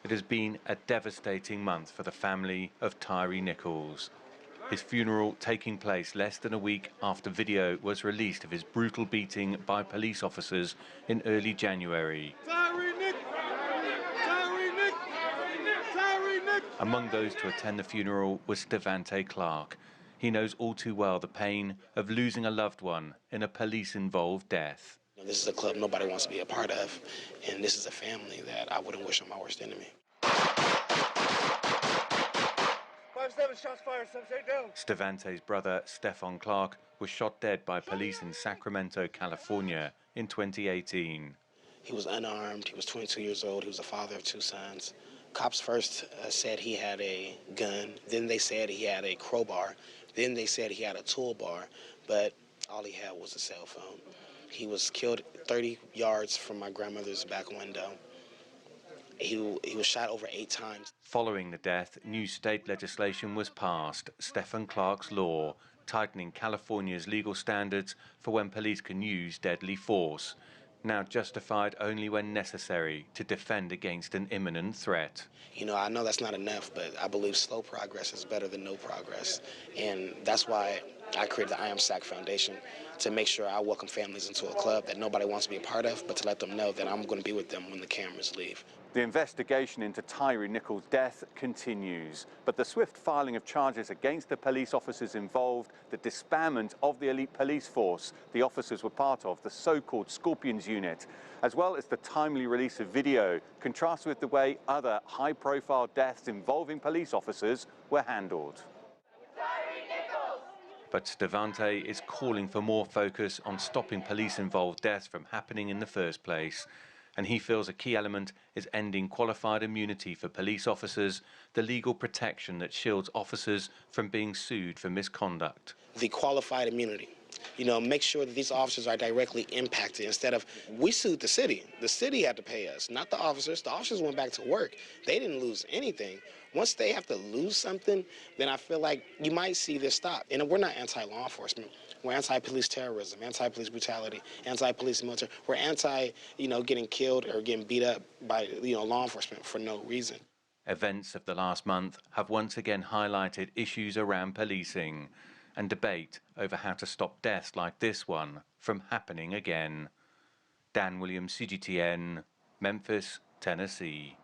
It has been a devastating month for the family of Tyre Nichols. His funeral taking place less than a week after video was released of his brutal beating by police officers in early January. Among those to attend the funeral was Tyre Clark. He knows all too well the pain of losing a loved one in a police-involved death. This is a club nobody wants to be a part of, and this is a family that I wouldn't wish on my worst enemy. 5-7 shots fired, 7-8 down. Tyre's brother, Stefan Clark, was shot dead by police in Sacramento, California in 2018. He was unarmed, he was 22 years old, he was a father of 2 sons. Cops first said he had a gun, then they said he had a crowbar, then they said he had a toolbar, but all he had was a cell phone. He was killed 30 yards from my grandmother's back window. He was shot over 8 times. Following the death, new state legislation was passed, Stefan Clark's law, tightening California's legal standards for when police can use deadly force, now justified only when necessary to defend against an imminent threat. You know, I know that's not enough, but I believe slow progress is better than no progress. And that's why I created the I Am SAC Foundation, to make sure I welcome families into a club that nobody wants to be a part of, but to let them know that I'm going to be with them when the cameras leave. The investigation into Tyre Nichols' death continues, but the swift filing of charges against the police officers involved, the disbandment of the elite police force the officers were part of, the so-called Scorpions unit, as well as the timely release of video, contrasts with the way other high-profile deaths involving police officers were handled. But Tyre is calling for more focus on stopping police-involved deaths from happening in the first place. And he feels a key element is ending qualified immunity for police officers, the legal protection that shields officers from being sued for misconduct. The qualified immunity. You know, make sure that these officers are directly impacted instead of, we sued the city. The city had to pay us, not the officers. The officers went back to work. They didn't lose anything. Once they have to lose something, then I feel like you might see this stop. And we're not anti-law enforcement. We're anti-police terrorism, anti-police brutality, anti-police military. We're anti, getting killed or getting beat up by, law enforcement for no reason. Events of the last month have once again highlighted issues around policing and debate over how to stop deaths like this one from happening again. Dan Williams, CGTN, Memphis, Tennessee.